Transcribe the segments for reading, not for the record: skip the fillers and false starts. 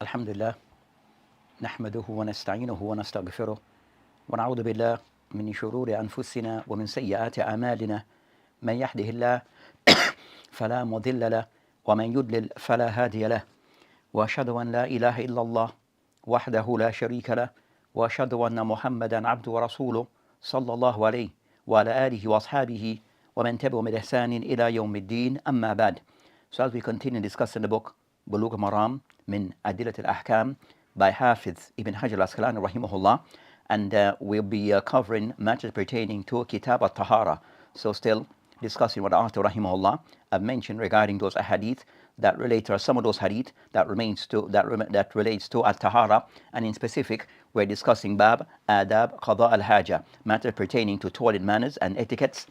الحمد لله نحمده ونستعينه ونستغفره ونعوذ بالله من شرور أنفسنا ومن سيئات أعمالنا من يهده الله فلا مضل له ومن يضلل فلا هادي له وأشهد أن لا إله إلا الله وحده لا شريك له وأشهد أن محمدا عبده ورسوله صلى الله عليه وعلى آله وأصحابه ومن تبعهم بإحسان إلى يوم الدين أما بعد. So as we continue discussing the book بلوغ مرام من أدلة الأحكام by Hafiz Ibn Hajar al-Asqalani rahimahullah, and we'll be covering matters pertaining to Kitab al-Tahara. So still discussing what the author rahimahullah have mentioned regarding those hadith that relate to some of those hadith that relates to al-Tahara, and in specific we're discussing Bab Adab Qada al-Haja, matters pertaining to toilet manners and etiquettes.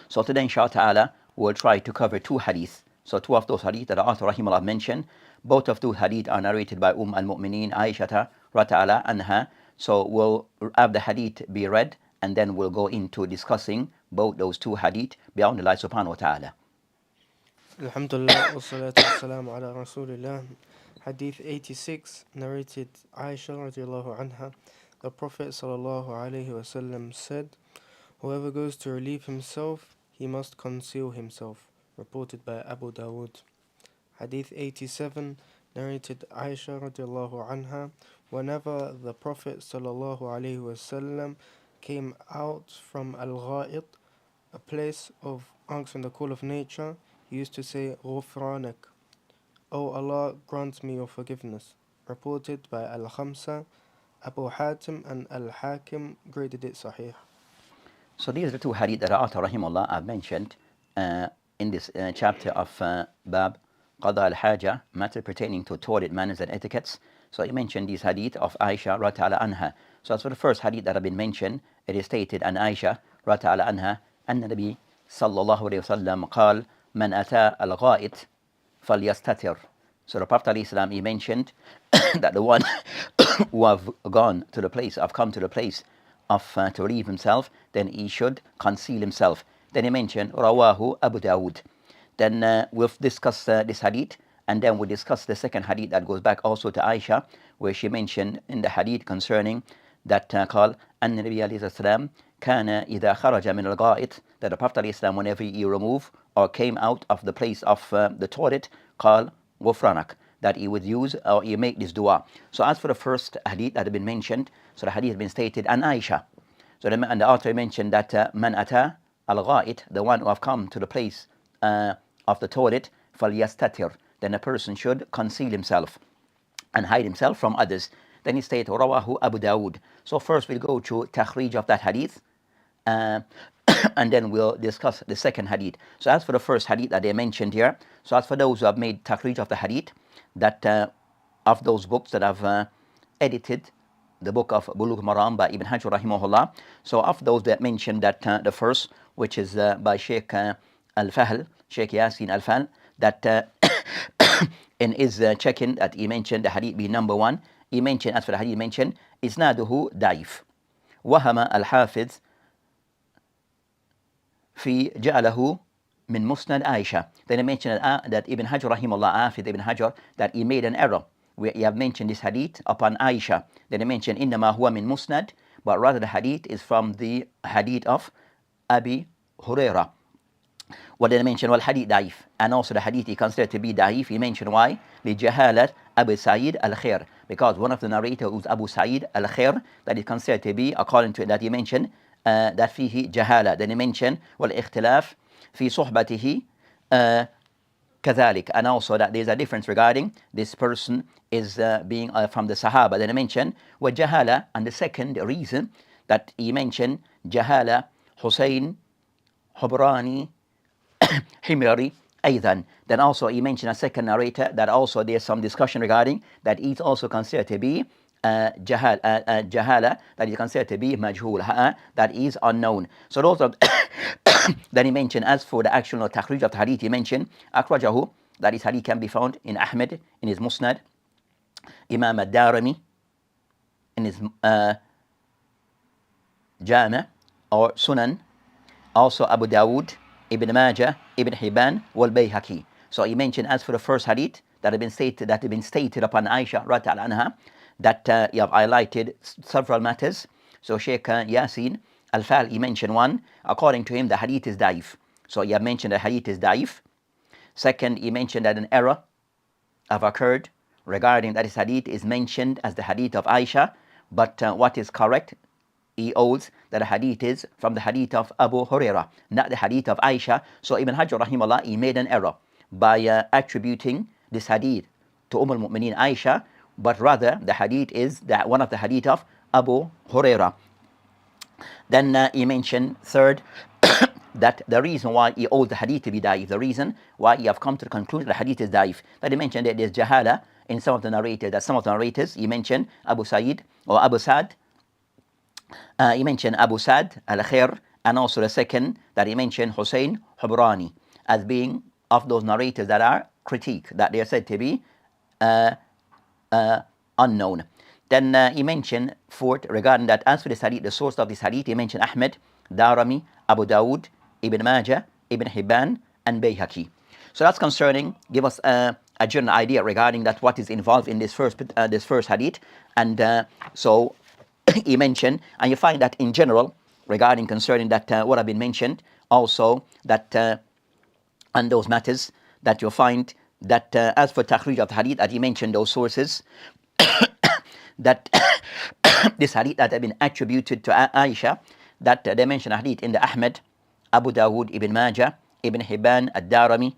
So today inshallah ta'ala we'll try to cover two hadith. So two of those hadith that the author rahimahullah mentioned, both of those hadith are narrated by al-Mu'mineen Aisha radhiyallahu anha. So we'll have the hadith be read and then we'll go into discussing both those two hadith beyond Allah subhanahu wa ta'ala. Alhamdulillah, wassalatu wassalamu ala rasulillah. Hadith 86, narrated Aisha radiallahu anha. The Prophet sallallahu alayhi wasallam said, "Whoever goes to relieve himself, he must conceal himself." Reported by Abu Dawud. Hadith 87, narrated Aisha radiallahu anha. Whenever the Prophet sallallahu alayhi wasallam came out from Al-Gha'it, a place of answering the call of nature, he used to say, Ghufranaka, O Allah, grant me your forgiveness. Reported by Al-Khamsa. Abu Hatim and Al-Hakim graded it Sahih. So these are the two hadith that the author rahimahullah have mentioned in this chapter of Bab Qada al-Haja, matter pertaining to toilet manners and etiquettes. So he mentioned these hadith of Aisha radhiyallahu anha. So as for the first hadith that have been mentioned, it is stated an Aisha radhiyallahu anha أن النبي صلى الله عليه وسلم قال من أتى الغائط فليستتر. So the Prophet ﷺ, he mentioned that the one who have come to the place of to relieve himself, then he should conceal himself. Then he mentioned Rawahu Abu Dawud. Then we'll discuss this hadith, and then we'll discuss the second hadith that goes back also to Aisha, where she mentioned in the hadith concerning that call أن النبي عليه السلام كان إذا خرج من الغائط, that the Prophet ﷺ, whenever he removed or came out of the place of the toilet, قال Ghufranaka, that he would use or he make this dua. So as for the first hadith that had been mentioned, so the hadith has been stated an Aisha. So and the author mentioned that man ata al-gha'it, the one who have come to the place of the toilet, falyastatir, then a person should conceal himself and hide himself from others. Then he stated rawahu Abu Dawud. So first we'll go to takhrij of that hadith, and then we'll discuss the second hadith. So as for the first hadith that they mentioned here, so as for those who have made takhrij of the hadith, that of those books that have edited the book of Bulugh Maram by Ibn Hajar rahimahullah, so of those that mentioned that the first, which is by Sheikh Al-Fahl, Sheikh Yasin Al-Fahl, that in his checking that he mentioned the hadith being number one, he mentioned, as for the hadith mentioned, isnaduhu da'if. وهم الحافظ في جعله من مسند Aisha. Then he mentioned that Ibn Hajar rahimahullah, Hafiz Ibn Hajar, that he made an error where he have mentioned this hadith upon Aisha. Then he mentioned إنما هو من مسند, but rather the hadith is from the hadith of Abi Hurayra. Well, then he mentioned والحديث ضعيف, and also the hadith he considered to be ضعيف. He mentioned why? لجهالة Abu Sa'id al-Khair, because one of the narrators was Abu Sa'id al-Khair, that is considered to be, according to that he mentioned, that فيه جهالة. Then he mentioned والاختلاف في صحبته كذلك, and also that there is a difference regarding this person is being from the Sahaba. Then he mentioned وجهالة, and the second reason that he mentioned جهالة حسين حبراني حميري أيضا. Then also he mentioned a second narrator that also there's some discussion regarding that he's also considered to be jahala, that is considered to be majhul, that is unknown. So those are then he mentioned, as for the actual takhrij of the hadith, he mentioned akhrajahu, that his hadith can be found in Ahmed in his Musnad, Imam al-Darimi in his Jami' or Sunan, also Abu Dawud, Ibn Majah, Ibn Hibban, wal Bayhaqi. So he mentioned, as for the first hadith that have been stated upon Aisha radiallahu anha, that you have highlighted several matters. So Sheikh Yasin Al-Fal, he mentioned one. According to him, the hadith is da'if. So you have mentioned the hadith is da'if. Second, he mentioned that an error have occurred regarding that his hadith is mentioned as the hadith of Aisha, but what is correct, he holds that the hadith is from the hadith of Abu Hurairah, not the hadith of Aisha. So Ibn Hajar rahimahullah, he made an error by attributing this hadith to al-Mu'mineen Aisha, but rather the hadith is that one of the hadith of Abu Hurairah. Then he mentioned third, that the reason why he holds the hadith to be da'if, the reason why he have come to the conclusion that the hadith is da'if, that he mentioned that there's jahala in some of the narrators, that some of the narrators, he mentioned Abu Sa'id or Abu Sa'd, he mentioned Abu Sa'd al-Khair, and also the second that he mentioned Hussein Hubrani as being of those narrators that are critique, that they are said to be unknown. Then he mentioned fourth regarding that as for this hadith, the source of this hadith, he mentioned Ahmed, Darami, Abu Dawud, Ibn Majah, Ibn Hibban, and Bayhaqi. So that's concerning, give us a general idea regarding that what is involved in this first hadith. And so he mentioned, and you find that in general regarding concerning that what have been mentioned, also that on those matters that you'll find that as for takhrij of the hadith, that he mentioned those sources that this hadith that have been attributed to Aisha, that they mention hadith in the Ahmed, Abu Dawud, Ibn Majah, Ibn Hibban, Ad-Darami,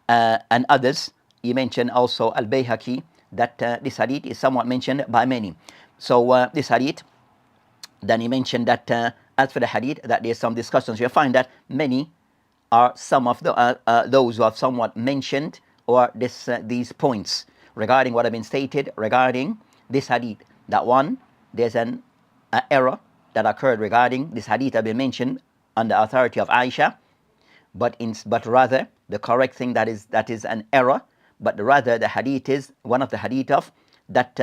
and others. He mentioned also Al-Bayhaqi, that this hadith is somewhat mentioned by many. So this hadith, then he mentioned that as for the hadith, that there's some discussions. You'll find that many are some of the those who have somewhat mentioned or these points regarding what have been stated regarding this hadith. That one, there's an error that occurred regarding this hadith have been mentioned on the authority of Aisha, but rather the correct thing that is an error, but rather the hadith is one of the hadith of that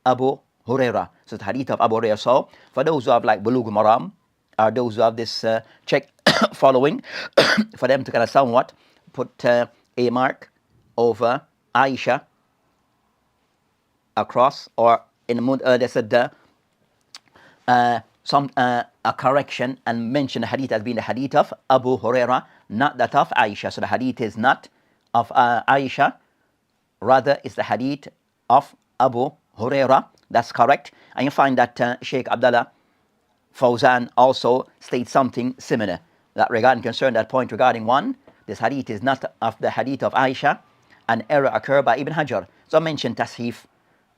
Abu Hurairah. So the hadith of Abu Hurairah. So for those who have like Bulugh Maram, or those who have this check following, for them to kind of somewhat put a mark over Aisha across, or in the mood they said a correction and mention the hadith as being the hadith of Abu Hurairah, not that of Aisha. So the hadith is not of Aisha, rather it's the hadith of Abu Hurairah. That's correct. And you find that Sheikh Abdullah Fawzan also states something similar, that regarding concern that point regarding one, this hadith is not of the hadith of Aisha, an error occurred by Ibn Hajar. So I mentioned Tasheef,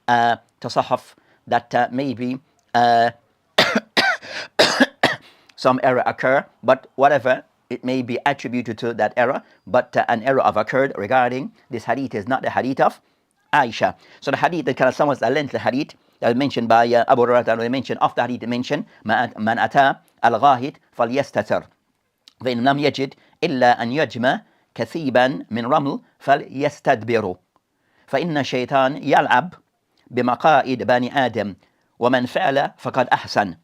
Tasahuf, that maybe some error occur, but whatever it may be attributed to that error, but an error have occurred regarding this hadith is not the hadith of Aisha. So the hadith that kind of sums a lengthy hadith that was mentioned by Abu Hurairah, that mentioned of the hadith mentioned man ata al-ghahid falyastatir fa in lam yajid illa an yajma kathiban min raml falyastadbiru fa inna shaytan yal'ab bimaqa'id bani adam wa man fa'ala faqad ahsan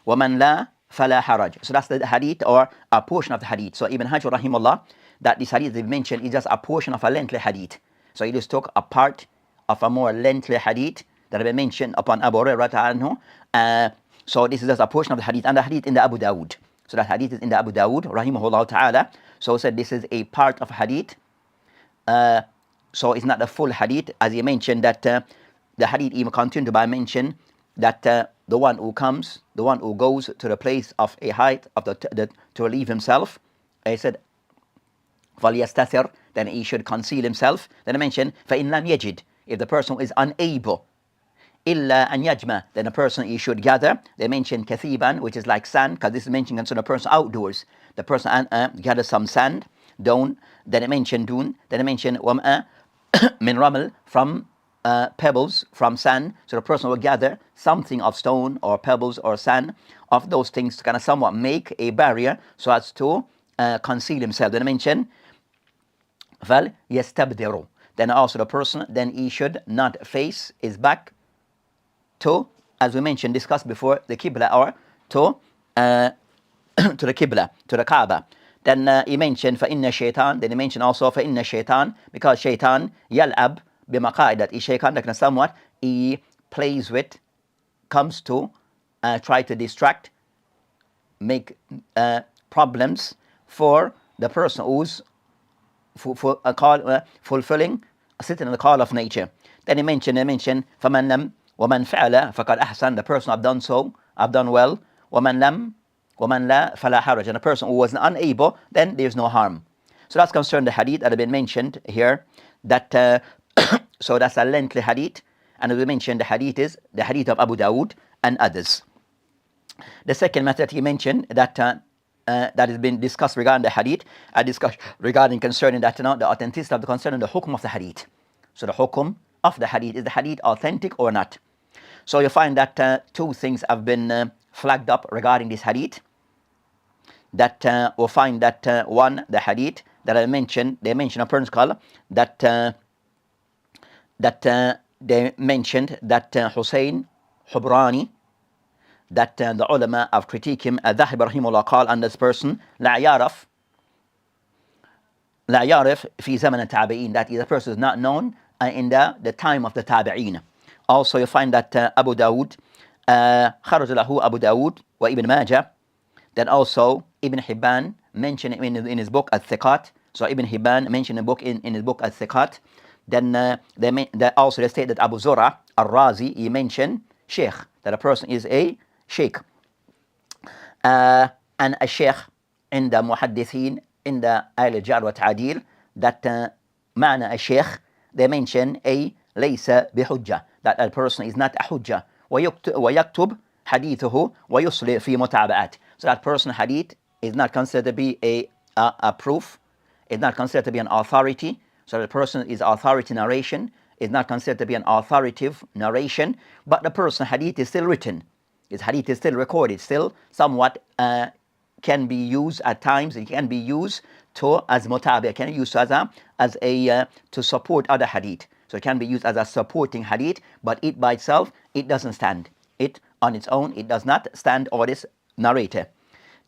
wa man la fala haraj. So that's the hadith, or a portion of the hadith. So Ibn Hajar rahimahullah, that this hadith they mentioned is just a portion of a lengthy hadith. So he just took a part of a more lengthy hadith that have been mentioned upon Abu Hurairah anhu. So this is just a portion of the hadith, and the hadith in the Abu Dawud. So that hadith is in the Abu Dawud rahimahullah ta'ala. So said this is a part of a hadith. So it's not the full hadith, as he mentioned that the hadith even continued by mention that the one who goes to the place of a height of to relieve himself, he said فَلْيَسْتَثِرْ, then he should conceal himself. Then I mentioned فَإِنْ لَمْ يَجِدْ, if the person is unable, إِلَّا أَنْ يَجْمَى, then a person he should gather. They mentioned kathiban, which is like sand, because this is mentioned concerning a person outdoors. The person gather some sand, then I mentioned dun, then I mentioned وَمْأَ min raml, from pebbles, from sand. So the person will gather something of stone or pebbles or sand, of those things to kind of somewhat make a barrier so as to conceal himself. Then I mentioned val yastabdiru, then also the person, then he should not face his back to, as we mentioned, discussed before, the Qibla, or to the Qibla, to the Kaaba. Then he mentioned فَإِنَّ الشَّيْطَانِ. Then he mentioned also فَإِنَّ الشَّيْطَانِ, because shaitan يَلْعَب بِمَقَائِدَ. That is shaitan that somewhat he plays with, comes to try to distract, make problems for the person who's fulfilling, sitting in the call of nature. Then he mentioned فَمَنْ لَمْ وَمَنْ فَعَلَ فَقَدْ أَحْسَنَ. The person I've done so, I've done well. وَمَنْ لَمْ وَمَنْ لَا فَلَا حَرَجَ. And the person who was unable, then there's no harm. So that's concerning the hadith that have been mentioned here. That so that's a lengthy hadith. And as we mentioned, the hadith is the hadith of Abu Dawud and others. The second matter that he mentioned that that has been discussed regarding the hadith, a discussion regarding concerning that the authenticity of the concerning the hukum of the hadith. So the hukum of the hadith, is the hadith authentic or not? So you find that two things have been flagged up regarding this hadith. That we'll find that one, the hadith that I mentioned, they mention a person called that they mentioned that Hussein Hubrani, that the ulama of critique him, الذهب رحمه الله قال, and this person لا يعرف في زمن التابعين, that is, the person is not known in the time of the tabi'een. Also you find that Abu Dawud خرج له Abu Dawud وابن ماجه. Then also Ibn Hibban mentioned in his book Al-Thiqat. So Ibn Hibban mentioned in his book Al-Thiqat. Then they also state that Abu Zura Al-Razi, he mentioned Sheikh, that a person is a Sheikh. And a Sheikh in the Muhaddithin, in the Al-Jar wa Ta'adil, that معنى a Sheikh, they mention a ليس بحجة, that a person is not a hujjah. ويكتب حديثه ويصلي في متابعات. So that person hadith is not considered to be a proof, is not considered to be an authority. So the person is authority narration, is not considered to be an authoritative narration, but the person hadith is still written. His hadith is still recorded, still somewhat can be used at times. It can be used to as mutabi, can be used as a to support other hadith. So it can be used as a supporting hadith, but it by itself, it doesn't stand. It on its own, it does not stand, or this narrator.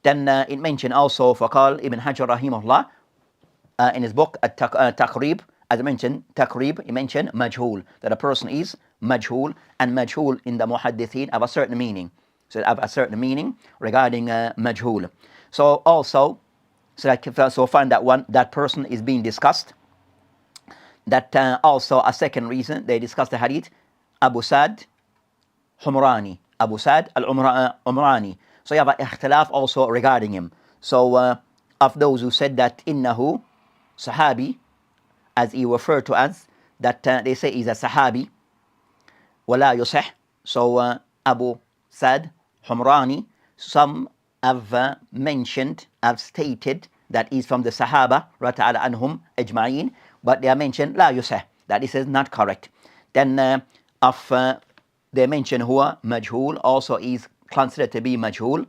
Then it mentioned also Faqal Ibn Hajar rahimahullah in his book Taqrib, as I mentioned Taqrib, he mentioned majhul, that a person is majhul, and majhul in the muhaddithin have a certain meaning. So have a certain meaning regarding majhul. So also, so find that one, that person is being discussed. That also a second reason they discussed the hadith, Abu Sad Humrani, Abu Sad al-Umrani. So you have an ikhtilaf also regarding him. So of those who said that innahu sahabi, as he referred to as, that they say he's a sahabi, wala yusih. So Abu Sad Humrani, some have mentioned, have stated that he's from the Sahaba, rata'ala anhum ajma'in, but they are mentioned la yusih, that this is not correct. Then they mention huwa majhul, also is considered to be majhul,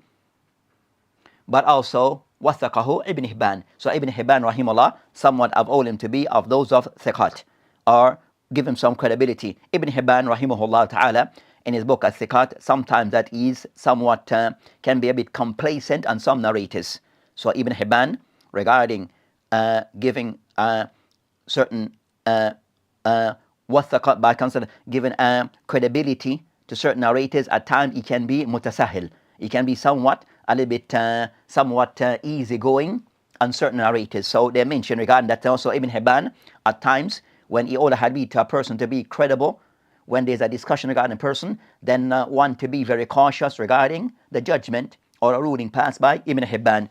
but also wathaqahu Ibn Hibban. So Ibn Hibban rahimahullah, somewhat have all him to be of those of thiqat, or give him some credibility. Ibn Hibban rahimahullah ta'ala, in his book Al-Thiqat, sometimes that is somewhat can be a bit complacent on some narrators. So Ibn Hibban, regarding giving certain wathaqat, by consider giving credibility to certain narrators, at times it can be mutasahil. It can be somewhat a little bit easygoing on certain narrators. So they mention regarding that also Ibn Hibban, at times when he ordered hadith to a person to be credible, when there's a discussion regarding a person, then one to be very cautious regarding the judgment or a ruling passed by Ibn Hibban.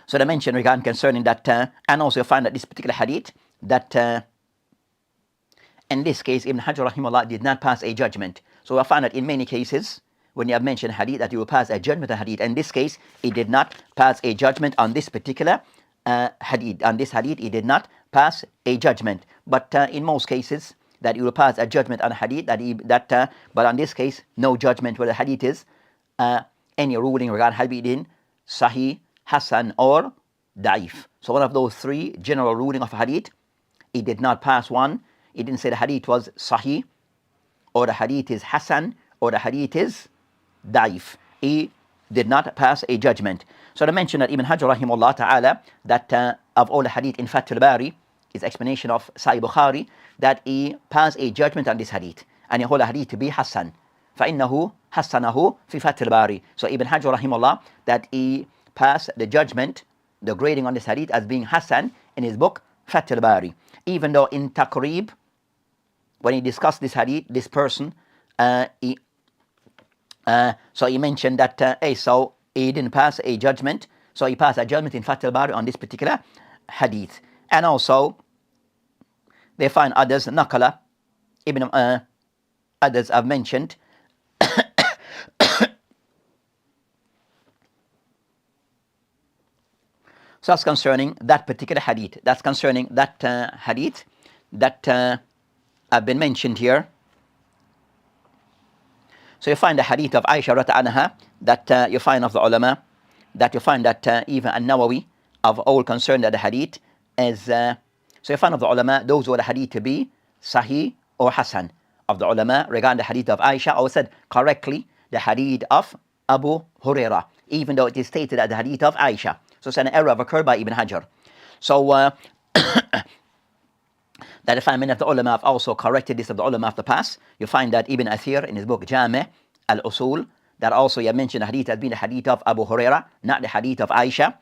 So they mention regarding concerning that, and also find that this particular hadith, that in this case, Ibn Hajar rahimahullah did not pass a judgment. So I find that in many cases, when you have mentioned hadith, that you will pass a judgment on hadith. In this case, he did not pass a judgment on this particular hadith. On this hadith, he did not pass a judgment. But in most cases, that you will pass a judgment on hadith, but on this case, no judgment whether hadith is any ruling regarding hadith in Sahih, Hasan, or Da'if. So one of those three general ruling of hadith, he did not pass one. He didn't say the hadith was Sahih, or the hadith is Hasan, or the hadith is Da'if. He did not pass a judgment. So they mentioned that Ibn Hajar rahimahullah ta'ala, that of all the hadith in Fath al-Bari, his explanation of Sahih Bukhari, that he passed a judgment on this hadith, and he hold the hadith to be Hassan. فَإِنَّهُ حَسَّنَهُ فِي فَتْحِ الْبَارِ. So Ibn Hajar rahimahullah, that he passed the judgment, the grading on this hadith as being Hassan in his book Fath al-Bari. Even though in Taqrib, when he discussed this hadith, this person, so he mentioned that so he didn't pass a judgment, so he passed a judgment in Fath al-Bari on this particular hadith. And also they find others, Naqala, others have mentioned so that's concerning that particular hadith. That's concerning that hadith that have been mentioned here. So you find the hadith of Aisha عنها, that you find of the ulama, that you find that even An-Nawawi of all concerned that the hadith is, so you find of the ulama, those who are the hadith to be Sahih or Hasan of the ulama regarding the hadith of Aisha, or said correctly the hadith of Abu Hurairah, even though it is stated that the hadith of Aisha. So it's an error occurred by Ibn Hajar. So that if many of the ulama have also corrected this of the ulama of the past. You find that Ibn Athir in his book Jami' al-Usul, that also he mentioned the hadith as being the hadith of Abu Hurairah, not the hadith of Aisha.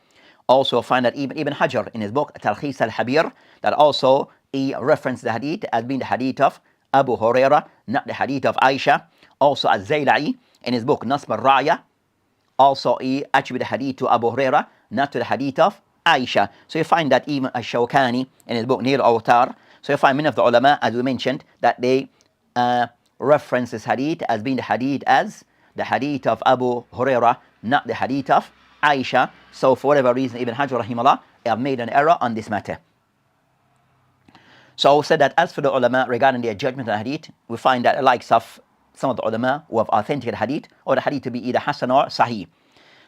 Also find that Ibn Hajar in his book Talkhis al-Habir, that also he referenced the hadith as being the hadith of Abu Hurairah, not the hadith of Aisha. Also Az-Zayla'i in his book Nasb al-Ra'ya, also he attributed the hadith to Abu Hurairah, not to the hadith of Aisha. So you find that even Ash-Shawkani in his book Nil Awtar, so you find many of the ulama, as we mentioned, that they reference this hadith as being the hadith as the hadith of Abu Hurairah, not the hadith of Aisha. So for whatever reason, Ibn Hajar rahimahullah have made an error on this matter. So said that as for the ulama regarding their judgment on hadith, we find that the likes of some of the ulama who have authenticated hadith, or the hadith to be either Hasan or Sahih.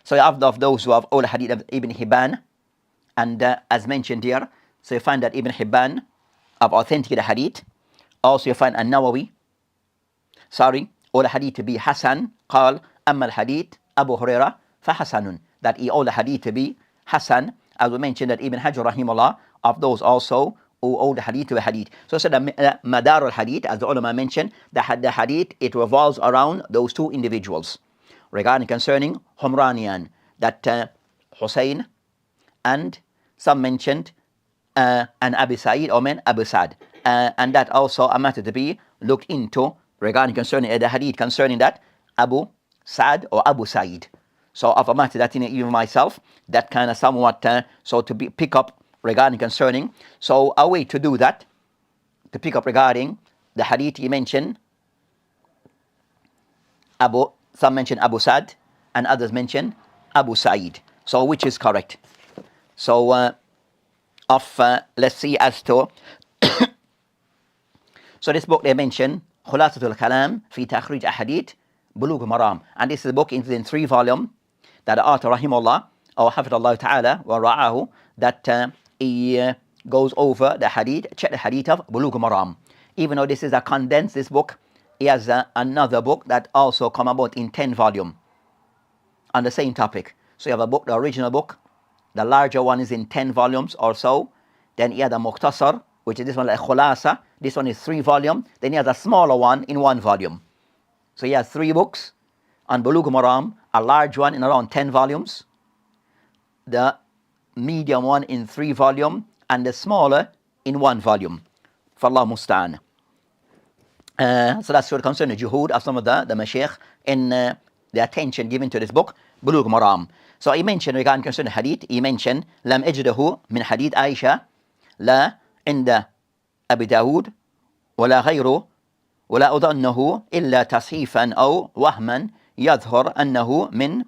So you have of those who have all the hadith of Ibn Hibban, and as mentioned here, so you find that Ibn Hibban have authenticated hadith. Also you find An-Nawawi, all the hadith to be Hasan, قال أما الحديث أبو هريرة فحسن, that he all the hadith to be Hasan, as we mentioned that Ibn Hajar rahimahullah, of those also who all the hadith to be hadith. So said that Madar al-Hadith, as the ulama mentioned, the hadith, it revolves around those two individuals. Regarding concerning Humranian, that Hussein, and some mentioned and Abi Sa'id or men Abu Sa'd, and that also a matter to be looked into regarding concerning the hadith concerning that Abu Sa'd or Abu Sa'id. So of a matter that even myself, that kind of somewhat so to be pick up regarding concerning. So a way to do that, to pick up regarding the hadith he mentioned some mention Abu Sa'd and others mention Abu Sa'id. So which is correct? So let's see as to so this book they mention Khulasatul Kalam fi Takhrij Ahadith Bulugh Maram, and this is a book in 3 volumes that the author rahimahullah or hafidhullah ta'ala wa ra'ahu, that he goes over the hadith, check the hadith of Bulugh Maram. Even though this is a condensed, this book, he has another book that also come about in 10 volumes on the same topic. So you have a book, the original book, the larger one is in 10 volumes or so. Then he had a Mukhtasar, which is this one, like Khulasa. This one is 3 volumes. Then he has a smaller one in 1 volume. So he has 3 books on Bulugh Maram, a large one in around 10 volumes, the medium one in 3 volumes, and the smaller in 1 volume. Fallah musta'an. So that's what concerns the juhud of some of the mashaykh in the attention given to this book, Bulugh Maram. So he mentioned regarding concerning hadith, he mentioned لم أجده من حديث عائشة لا عند أبي داود ولا غيره ولا أظنه إلا تصحيفا أو وهما يظهر أنه من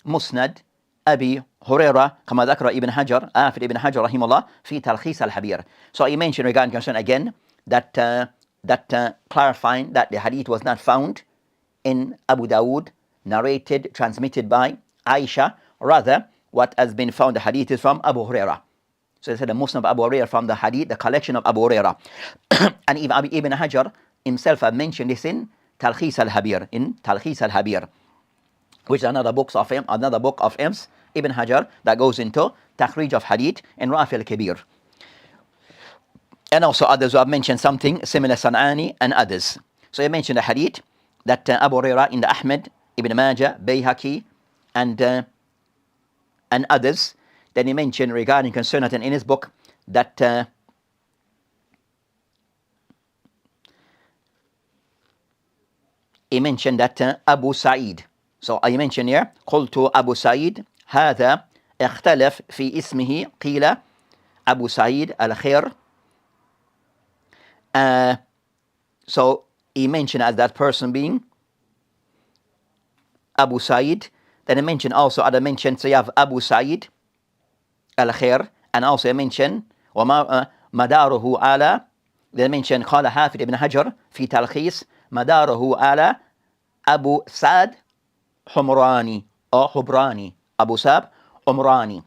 مسند أبي هريرة كما ذكر ابن حجر ابن حجر رحمه الله في تلخيص الحبير. So he mentioned regarding concern again that clarifying that the hadith was not found in Abu Dawud, narrated, transmitted by Aisha. Rather, what has been found, the hadith is from Abu Hurairah. So they said the Muslim of Abu Hurairah from the hadith, the collection of Abu Hurairah. And even Ibn Hajar himself had mentioned this in Talkhis al-Habir. which is another book of him, Ibn Hajar, that goes into Takhrij of Hadith in Rafi al-Kabir. And also others who have mentioned something similar, San'ani and others. So he mentioned a hadith that Abu Hurairah in the Ahmed, Ibn Majah, Bayhaqi, and others. Then he mentioned regarding concerning in his book that he mentioned that Abu Sa'id. So I mentioned here, قلت أبو سعيد هذا اختلف في اسمه قيل أبو سعيد الخير. So he mentioned as that person being Abu Sa'id. Then he mentioned also other mentions. So you have Abu Sa'id al-Khair, and also he mentioned مداره على. Then he mentioned قال حافظ ibn Hajar في تلخيص مداره على أبو سعد حمراني أو حبراني أبو سعد حمراني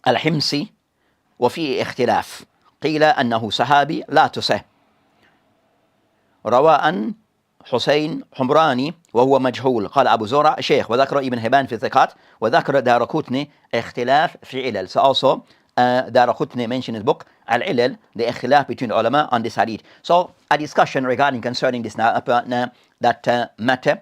الحمصي، وفيه اختلاف، قيل أنه صحابي لا تصح، رواء حسين حمراني وهو مجهول، قال أبو زرع شيخ، وذكر ابن هبان في الثقات، وذكر دارقطني اختلاف في علل. So also Daraqutni mentioned in his book Al-Ilal, the ikhtilaf between ulama on this hadith. So a discussion regarding concerning this that matter.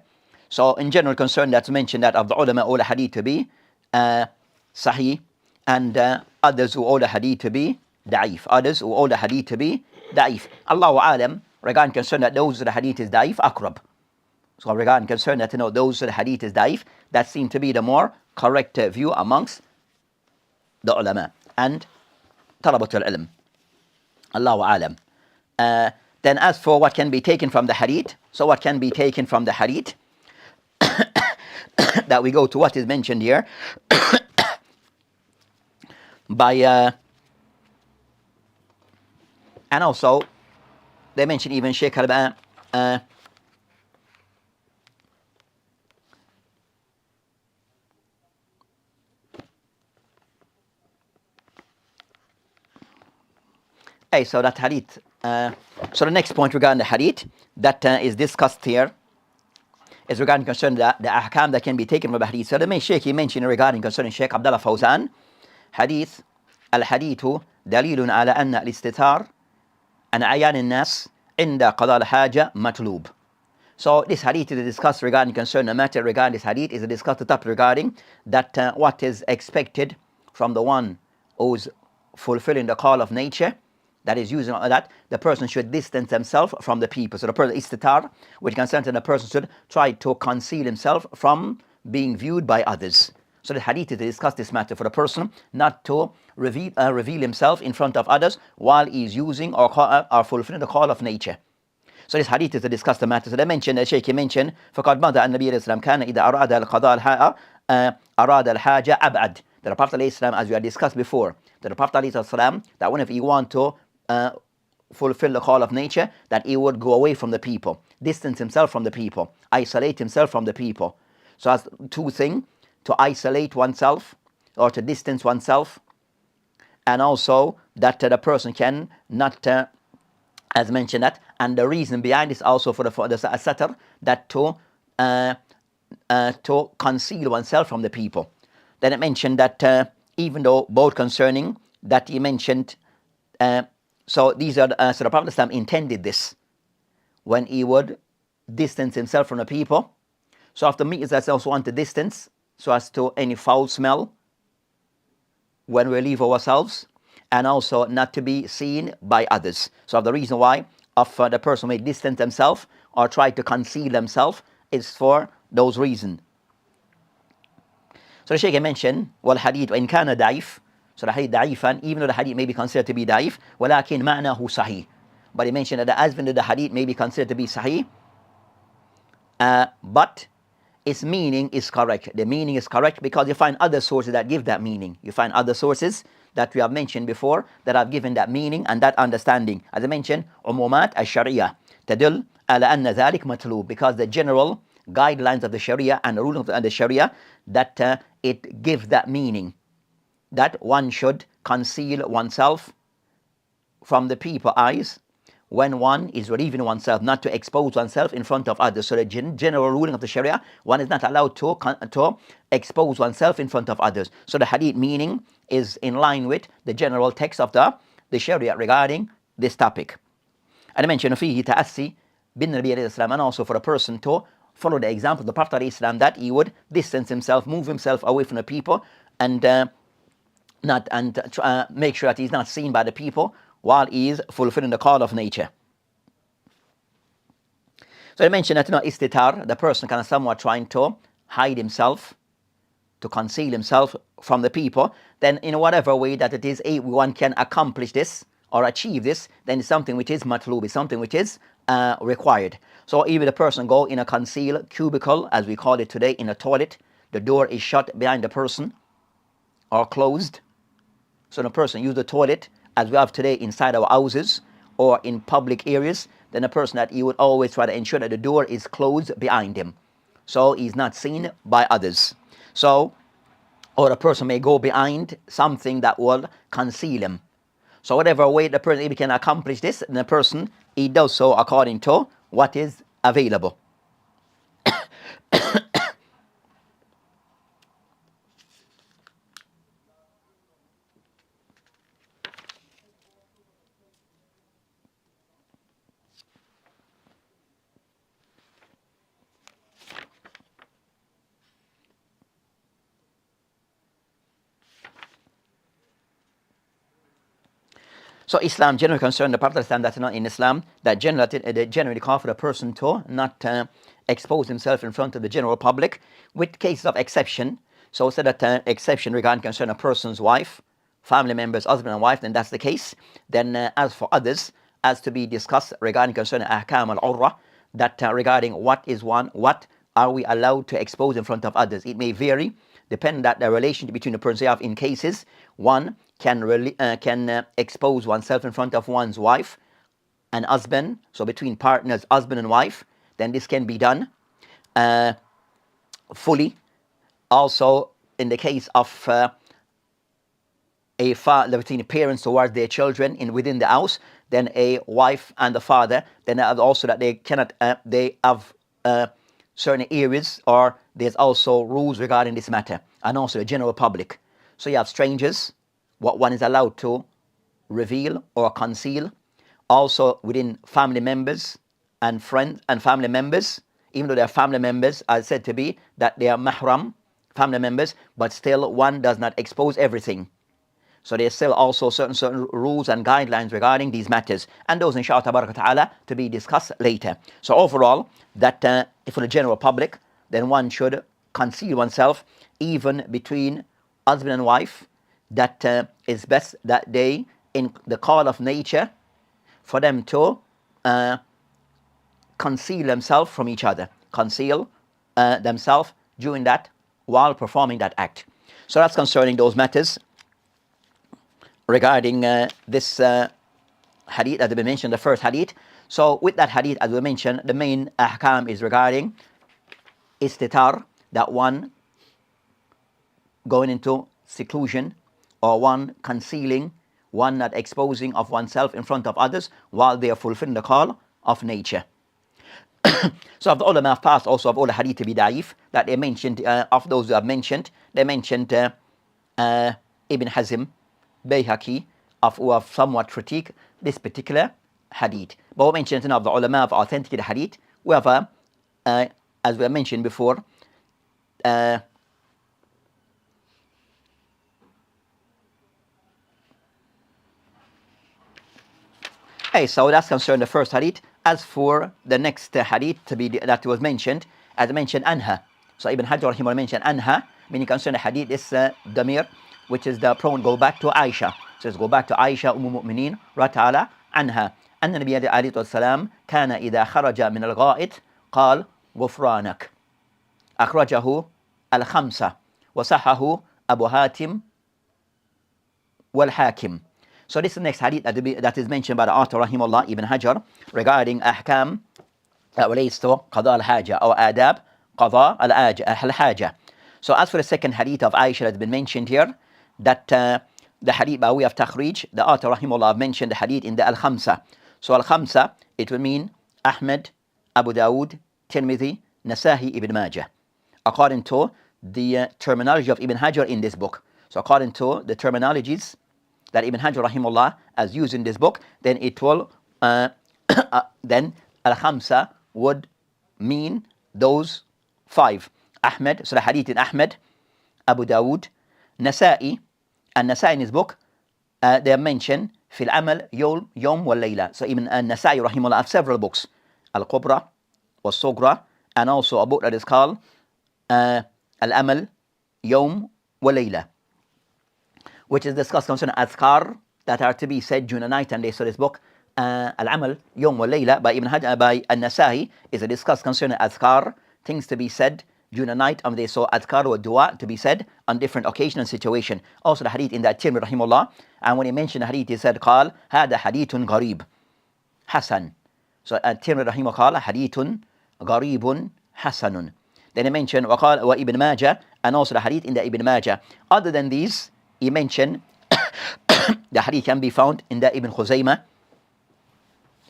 So in general concern that's mentioned that of the ulama all the hadith to be Sahih, and others who all the hadith to be da'if. Others who all the hadith to be da'if. Allahu alam, regarding concern that those the hadith is da'if, akrab. So regarding concern that those the hadith is da'if, that seems to be the more correct view amongst the ulama and talabatul ilm. Allahu alam. Then as for what can be taken from the hadith, so what can be taken from the hadith, that we go to what is mentioned here by and also they mention even Sheikh Al-Ba so that hadith, so the next point regarding the hadith that is discussed here is regarding concerning the ahkam that can be taken from the hadith. So the main Sheikh he mentioned regarding concerning Sheikh Abdullah Fawzan, hadith al-hadithu dalilun ala anna al-istitar an ayan al-nas inda qada al-haja matlub. So this hadith is discussed regarding concerning the matter regarding this hadith is discussed the topic regarding that what is expected from the one who's fulfilling the call of nature, that is using that the person should distance himself from the people. So the person istitar, which concerns the person should try to conceal himself from being viewed by others. So the hadith is to discuss this matter for the person not to reveal himself in front of others while he is using or fulfilling the call of nature. So this hadith is to discuss the matter. So they mentioned, the Shaykh mentioned, فَقَدْ مَضَى النَّبِيُّ الْإِسْلَامِ كَانَ إِذَا أَرَادَ الْقَضَاءَ أَرَادَ الْحَاجَةَ أَبْعَدَ. That the Prophet ﷺ, as we had discussed before, that the Prophet ﷺ, that whenever he want to fulfill the call of nature, that he would go away from the people, distance himself from the people, isolate himself from the people. So as two things, to isolate oneself or to distance oneself, and also that the person can not, as mentioned that, and the reason behind this also for the satar, that to conceal oneself from the people. Then it mentioned that even though both concerning that he mentioned, so these are so the Prophet ﷺ intended this when he would distance himself from the people. So after me is that also want to distance so as to any foul smell when we leave ourselves, and also not to be seen by others. So the reason why of the person may distance themselves or try to conceal themselves is for those reasons. So the Shaykh mentioned, wal hadith in kana da'if. So the hadith da'ifan, even though the hadith may be considered to be da'if, walakin ma'nahu sahih. But he mentioned that the husband of the hadith may be considered to be sahih, but its meaning is correct. The meaning is correct because you find other sources that give that meaning. You find other sources that we have mentioned before that have given that meaning and that understanding. As I mentioned, umumat al-sharia tadul ala anna dhalik matlub, because the general guidelines of the sharia and the rule of the sharia, that it gives that meaning, that one should conceal oneself from the people's eyes when one is relieving oneself, not to expose oneself in front of others. So the general ruling of the Sharia, one is not allowed to expose oneself in front of others. So the hadith meaning is in line with the general text of the Sharia regarding this topic. And I mentioned فيه تأسي بالنبي عليه السلام, and also for a person to follow the example of the Prophet عليه السلام, that he would distance himself, move himself away from the people, and make sure that he's not seen by the people while he is fulfilling the call of nature. So I mentioned that istitar, the person kind of somewhat trying to hide himself, to conceal himself from the people. Then in whatever way that it is, one can accomplish this or achieve this, then it's something which is matlub, it's something which is required. So even the person go in a concealed cubicle, as we call it today, in a toilet, the door is shut behind the person or closed. So the person use the toilet as we have today inside our houses or in public areas, then a person that he would always try to ensure that the door is closed behind him, so he's not seen by others. So, or a person may go behind something that will conceal him. So whatever way the person can accomplish this, then the person, he does so according to what is available. So Islam generally concerned, the Prophet said that in Islam, that they generally call for a person to not expose himself in front of the general public, with cases of exception. So said that exception regarding concern a person's wife, family members, husband and wife, then that's the case. Then as for others, as to be discussed regarding concern ahkam al-urra, that regarding what are we allowed to expose in front of others. It may vary, depending on the relationship between the person. In cases, one can expose oneself in front of one's wife and husband, so between partners, husband and wife, then this can be done fully. Also, in the case of between parents towards their children within the house, then a wife and the father, then also that they cannot, they have certain areas, or there's also rules regarding this matter, and also the general public. So you have strangers, what one is allowed to reveal or conceal. Also within family members and friends and family members, even though they are family members, are said to be that they are mahram, family members, but still one does not expose everything. So there's still also certain rules and guidelines regarding these matters, and those inshallah ta'ala to be discussed later. So overall, that for the general public, then one should conceal oneself even between husband and wife. That is best that they, in the call of nature, for them to conceal themselves from each other, conceal themselves during that, while performing that act. So that's concerning those matters regarding this hadith that we mentioned, the first hadith. So with that hadith, as we mentioned, the main ahkam is regarding istitar, that one going into seclusion, or one concealing, one not exposing of oneself in front of others while they are fulfilling the call of nature. So of the ulama have passed also of all the hadith to be da'if, that they mentioned, of those who have mentioned, they mentioned Ibn Hazm, Bayhaqi, who have somewhat critiqued this particular hadith. But we mentioned of the ulama have authenticated hadith. We have, as we have mentioned before, so that's concerned the first hadith. As for the next hadith that was mentioned, as I mentioned, عنها. So Ibn Hajar rahimahullah mentioned عنها, meaning concerned the hadith, this damir, which is the pronoun, go back to Aisha. So let's go back to Aisha, Mu'minin, Ta'ala, عنها. أن النبي عليه السلام كان إذا خرج من الغائط قال غفرانك. أخرجه الخمسة وصححه أبو هاتم والحاكم. So this is the next hadith that is mentioned by the author rahimahullah Ibn Hajar regarding ahkam that relates to qada al-haja or adab qada al-haja. So as for the second hadith of Aisha that has been mentioned here, that the hadith by way of takhrij, the author rahimahullah mentioned the hadith in the Al-Khamsa. So Al-Khamsa, it will mean Ahmed, Abu Dawud, Tirmidhi, Nasa'i, Ibn Majah, according to the terminology of Ibn Hajar in this book. So according to the terminologies that Ibn Hajar rahimullah has used in this book, then it will then Al-Khamsa would mean those 5. Ahmed, so the hadith in Ahmed, Abu Dawud, Nasa'i, and Nasa'i in his book, they are mentioned Fil Amal Yom wal Layla. So even Nasa'i rahimullah have several books, Al-Kubra, Wal-Sugra, and also a book that is called Al-Amal Yom wal Layla, which is discussed concerning Azkar that are to be said during the night. And they saw this book, Al-Amal Yom wal Layla by Ibn Hajar, by An-Nasa'i, is a discuss concerning Azkar, things to be said during the night, and they saw Azkar or Dua to be said on different occasions and situation. Also the hadith in the Tirmidhi rahimullah, and when he mentioned the hadith, he said, قال هذا حديث غريب حسن. So Tirmidhi rahimullah قال حديث غريب حسن. Then he mentioned وقال وإبن ماجه, and also the hadith in the Ibn Majah. Other than these, he mentioned the hadith can be found in the Ibn Khuzaymah,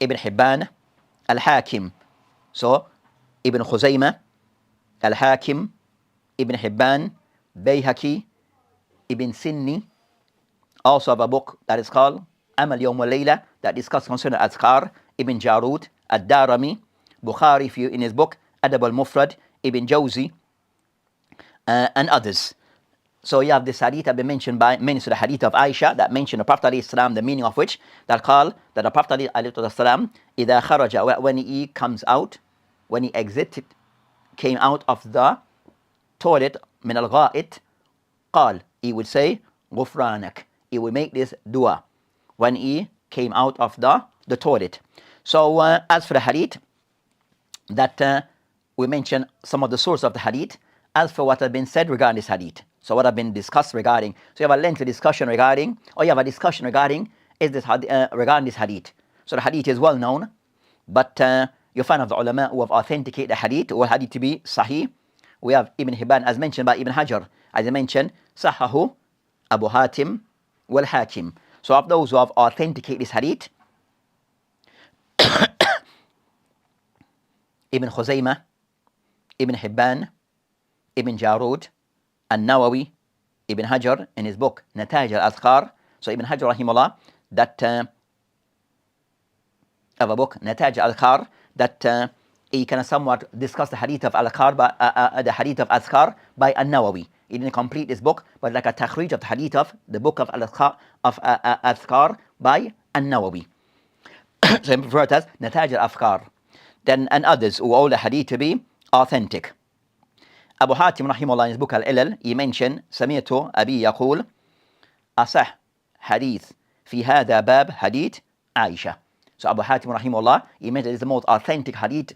Ibn Hibban, Al-Hakim. So Ibn Khuzaymah, Al-Hakim, Ibn Hibban, Bayhaqi, Ibn Sinni also have a book that is called Amal Yawm wal Layla that discusses concerning Azkar. Ibn Jarud, Ad-Darami, Bukhari in his book Adab al-Mufrad, Ibn Jawzi, and others. So you have this hadith that been mentioned by many. So the hadith of Aisha that mentioned the Prophet ﷺ, the meaning of which that call that the Prophet ﷺ, إذا خرج, when he comes out, when he exited, came out of the toilet, من الغائط, قال, he would say Ghufranak. He would make this dua when he came out of the toilet. So as for the hadith, that we mentioned some of the source of the hadith. As for what has been said regarding this hadith, so what have been discussed regarding, so you have a lengthy discussion regarding, or you have a discussion regarding, is this regarding this hadith. So the hadith is well known, but you find of the ulama who have authenticated the hadith, or hadith to be sahih. We have Ibn Hibban, as mentioned by Ibn Hajar, as I mentioned, Sahahu, Abu Hatim, Wal-Hakim. So of those who have authenticated this hadith, Ibn Khuzaymah, Ibn Hibban, Ibn Jarud, An-Nawawi, Ibn Hajar in his book Nata'ij al-Azkar. So Ibn Hajar rahimahullah, that have a book Nata'ij al-Azkar, that he can somewhat discuss the hadith of the hadith of Azkar by An-Nawawi. He didn't complete this book, but like a takhrij of the hadith of the book of Azkar by An-Nawawi. So he referred as Nata'ij al-Azkar. Then and others who all the hadith to be authentic. Abu Hatim rahimahullah in his book Al-Ilal, he mentioned سمعت أبي يقول أصح حديث في هذا باب حديث عائشة. So Abu Hatim rahimahullah, he mentioned it's the most authentic hadith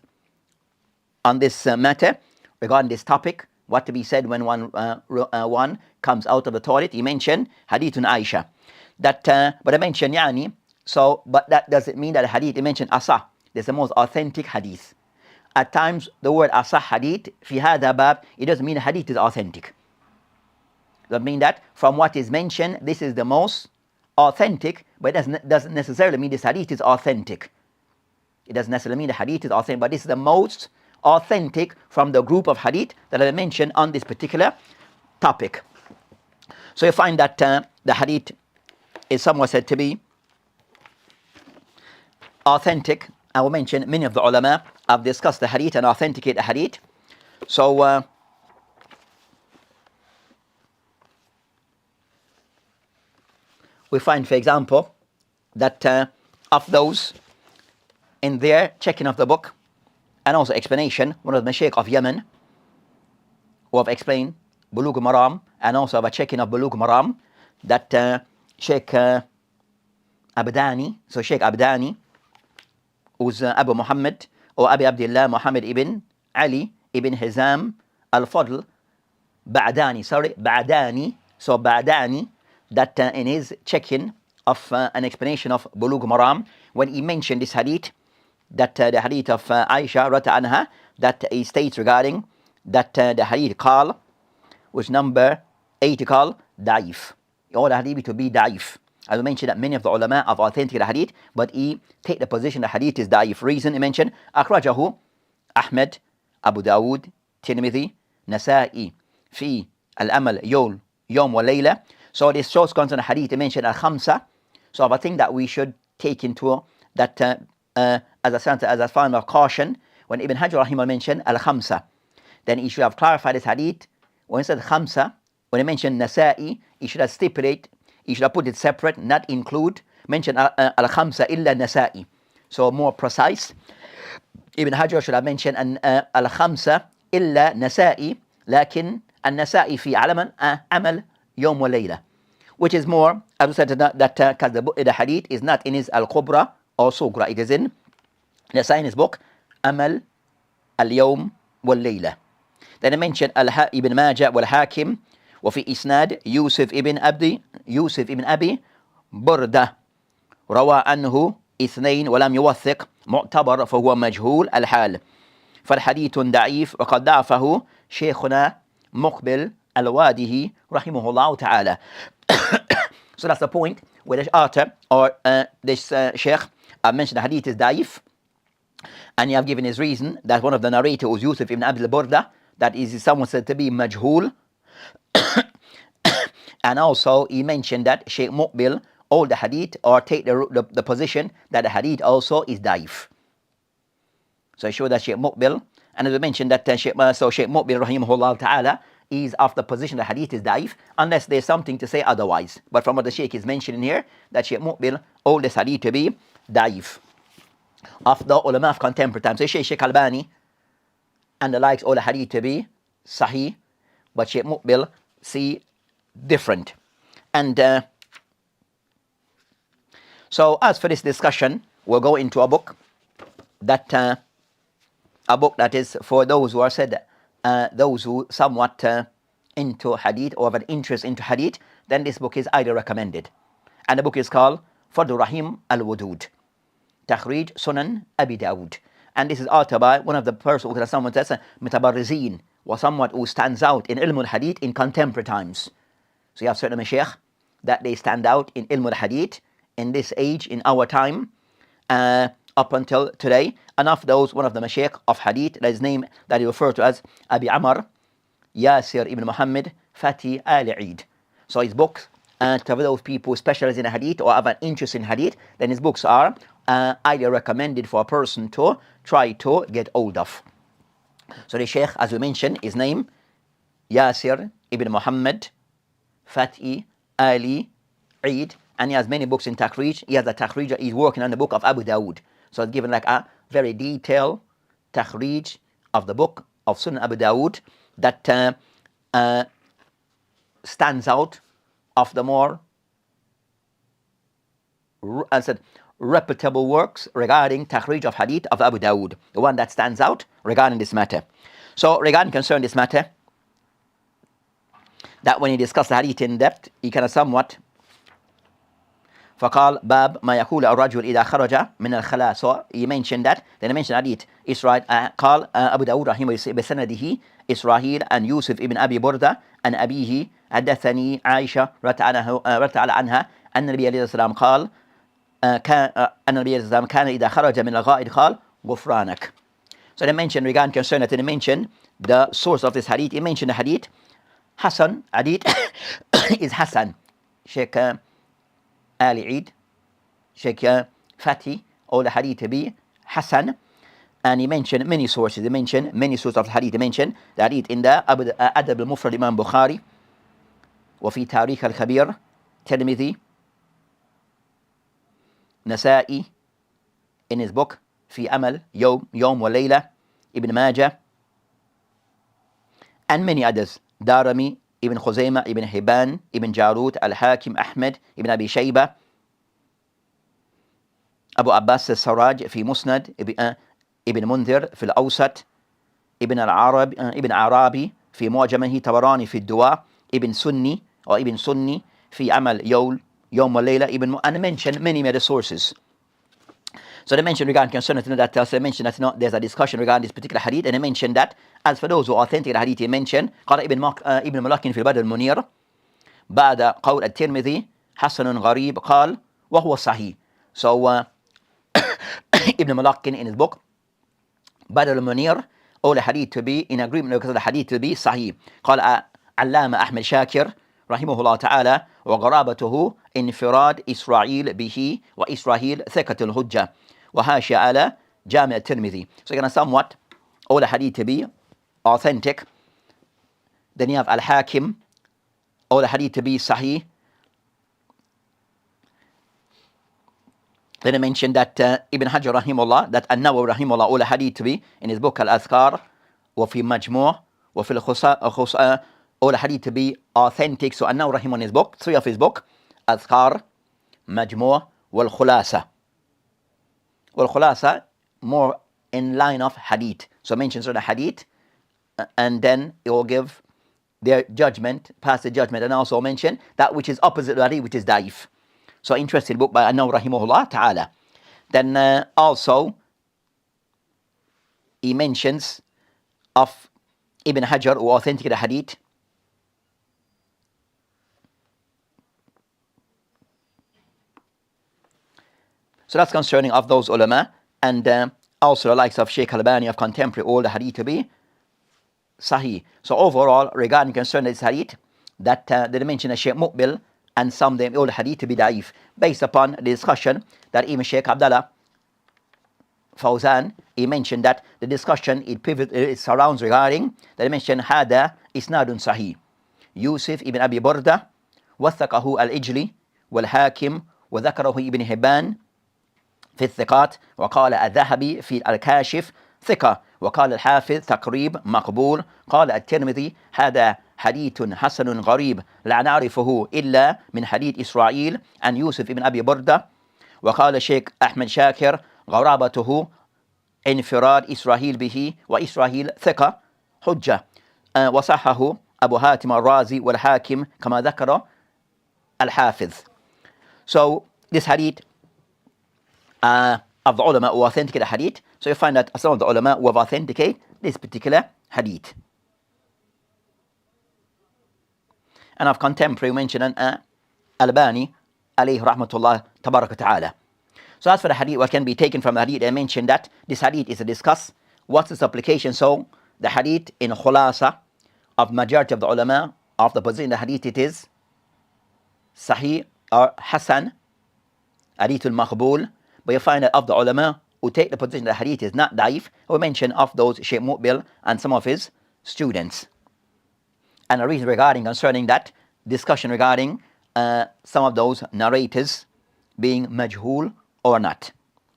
on this matter regarding this topic, what to be said when one comes out of the toilet. He mentioned hadithun Aisha. That but I mentioned yani, so but that doesn't mean that the hadith he mentioned asah. There's the most authentic hadith. At times, the word asah hadith, fi hadha bab, it doesn't mean the hadith is authentic. It doesn't mean that from what is mentioned, this is the most authentic, but it doesn't necessarily mean this hadith is authentic. It doesn't necessarily mean the hadith is authentic, but this is the most authentic from the group of hadith that I mentioned on this particular topic. So you find that the hadith is somewhat said to be authentic. I will mention many of the ulama have discussed the hadith and authenticate the hadith. So we find, for example, that of those in their checking of the book and also explanation, one of the Mashaykh of Yemen who have explained Bulugh Maram and also have a checking of Bulugh Maram, that Sheikh Abdani, so Sheikh Abdani, who's Abu Muhammad or Abi Abdullah Muhammad ibn Ali ibn Hizam al-Fadl Ba'dani, so Ba'dani, that in his checking of an explanation of Bulugh Maram, when he mentioned this hadith, that the hadith of Aisha rata anha, that he states regarding that the hadith call was number 80 called da'if. All the hadith to be da'if. I will mention that many of the ulama have authenticated hadith, but he take the position that hadith is da'if. Reason he mentioned, أخرجه أحمد أبو داود ترمذي نسائي في الأمل يوم وليلة. So this shows concerning the hadith he mentioned Al-Khamsa. So I think that we should take into that as a sign of caution. When Ibn Hajar Rahimah mentioned Al-Khamsa, then he should have clarified this hadith. When he said Khamsa, when he mentioned Nasa'i, he should have stipulated, he should have put it separate, not include, mention Al-Khamsa illa Nasa'i. So more precise. Ibn Hajar should have mentioned Al-Khamsa illa Nasa'i, lakin Al-Nasa'i fi amal yawm wa layla. Which is more, as we said, that because the hadith is not in his Al-Kubra or Sugra, it is in Nasa'i in his book, Amal al-Yawm wal-Layla. Then I mentioned Ibn Majah wal-Hakim وفي إسناد يوسف ابن أبي بردة روى عنه اثنين ولم يوثق معتبر فهو مجهول الحال فالحديث ضعيف وقد ضعفه شيخنا مقبل الوادي رحمه الله تعالى. So that's the point where this author or this sheikh mentioned the hadith is da'if, and you have given his reason that one of the narrators was Yusuf ibn Abi Burda, that is someone said to be majhul. And also he mentioned that Sheikh Muqbil all the hadith or take the position that the hadith also is da'if. So I show that Sheikh Muqbil, and as we mentioned that Sheikh Muqbil rahimahullah ta'ala is of the position that hadith is da'if, unless there's something to say otherwise. But from what the Sheikh is mentioning here, that Sheikh Muqbil all this hadith to be da'if. Of the ulama of contemporary times, so Sheikh Albani and the likes all the hadith to be sahih, but Sheikh Muqbil see different. And so as for this discussion, we'll go into a book that is for those who are said those who somewhat into hadith or have an interest into hadith. Then this book is highly recommended, and the book is called Fadl Rahim Al-Wudud Takhrij Sunan Abi Dawud, and this is authored by one of the persons who someone says mutabarrizin, or someone who stands out in ilm al-hadith in contemporary times. So you have certain mashaykh that they stand out in ilm al-hadith in this age, in our time, up until today. And of those, one of the mashaykh of hadith, that is name that he referred to as Abi Amr Yasir ibn Muhammad Fati al-Eid. So his books, to those people who specialize in hadith or have an interest in hadith, then his books are highly recommended for a person to try to get hold of. So the Sheikh, as we mentioned, his name Yasir ibn Muhammad Fati Ali Eid, and he has many books in Takhrij. He has a Takhrij, he's working on the book of Abu Dawud. So it's given like a very detailed Takhrij of the book of Sunan Abu Dawud that stands out of the more reputable works regarding Takhrij of Hadith of Abu Dawud, the one that stands out regarding this matter. So regarding concern this matter, that when he discussed the Hadith in depth, he kind of somewhat فقال باب ما يقول الرجل إذا خرج من الخلاء. So he mentioned that, then he mentioned Hadith Israel قال أبو داود رحمه بسنده إسرائيل أن يوسف ابن أبي بردة أن أبيه حدثني عائشة رضي عنها أن النبي عليه السلام قال أن النبي عليه السلام كان إذا خرج من الغائط قال غفرانك. So they mentioned regarding concern that they mentioned the source of this hadith. He mentioned the hadith Hassan, hadith is Hassan. Sheikh Ali Eid, Sheikh Fatih, all the hadith to be Hassan. And he mentioned many sources. He mentioned many sources of the hadith. He mentioned the hadith in the Adab al-Mufrad Imam Bukhari, وفي تاريخ الكبير ترمذي, Nasa'i in his book في أمل يوم وليلة, Ibn Majah, and many others. Darami, Ibn Khuzaymah, Ibn Hibban, Ibn Jarud, Al-Hakim, Ahmed, Ibn Abi Shayba, Abu Abbas al-Sarraj في مسند, Ibn Mundhir في الأوسط, Ibn Arabi في معجمه, Tabarani في الدواء, Ibn Sunni في عمل يوم وليلة, and mentioned many other sources. So they mentioned regarding concerning that, they mentioned that there's a discussion regarding this particular hadith, and they mentioned that as for those who authentic the hadith, he mentioned قال ابن ملقن في البدر المنير بعد قول الترمذي حسن غريب قال وهو صحيح. So Ibn Mulaqin in his book Badr al-Munir, all the hadith to be in agreement because the hadith to be sahih. قال علامة أحمد شاكر رحمه الله تعالى وغرابته انفراد إسرائيل به وإسرائيل ثقة الحجة وهاشي على جامع الترمذي. So you're going to somewhat all the hadith to be authentic. Then you have Al-Hakim, all the hadith to be sahih. Then I mentioned that Ibn Hajar rahimahullah, that An-Nawawi rahimahullah, all the hadith to be in his book Al-Azkar, وفي مجموع وفي الخصاء, all the hadith to be authentic. So An-Nawawi rahimahullah in his book, 3 of his book, Azkar, Majmu' wal-Khulasa. Wal-Khulasa, more in line of hadith. So mentions the hadith, and then it will give their judgment, pass the judgment, and also mention that which is opposite to hadith, which is da'if. So interesting book by An-Nawawi rahimahullah ta'ala. Then also he mentions of Ibn Hajar who authenticated the hadith. So that's concerning of those ulama, and also the likes of Shaykh Al-Albani of contemporary, all the hadith to be sahih. So overall, regarding concerning this hadith, that they mention a Shaykh Muqbil and some of them all the hadith to be da'if, based upon the discussion that even Shaykh Abdullah Fawzan, he mentioned that the discussion it surrounds regarding that he mentioned hada isnadun sahih. Yusuf ibn Abi Burda wathaqahu al-Ijli wal-Hakim وذكره ابن حبان في الثقات وقال الذهبي في الكاشف ثقة وقال الحافظ تقريب مقبول قال الترمذي هذا حديث حسن غريب لا نعرفه إلا من حديث إسرائيل عن يوسف بن أبي بردة وقال الشيخ أحمد شاكر غرابته انفراد إسرائيل به وإسرائيل ثقة حجة وصحه أبو هاتم الرازي والحاكم كما ذكر الحافظ. So this hadith of the ulama who authenticate the hadith, so you find that some of the ulama who have authenticated this particular hadith. And of contemporary mention Albani عليه rahmatullah tabaraka ta'ala. So as for the hadith, what can be taken from the hadith, I mentioned that this hadith is to discuss what's its application. So the hadith in khulasa of majority of the ulama of the position, the hadith it is sahih or hasan, hadith al-maqbul. But you find that of the ulama who take the position that the hadith is not da'if, we mention of those Shaykh Muqbil and some of his students. And a reason regarding concerning that discussion regarding some of those narrators being majhul or not,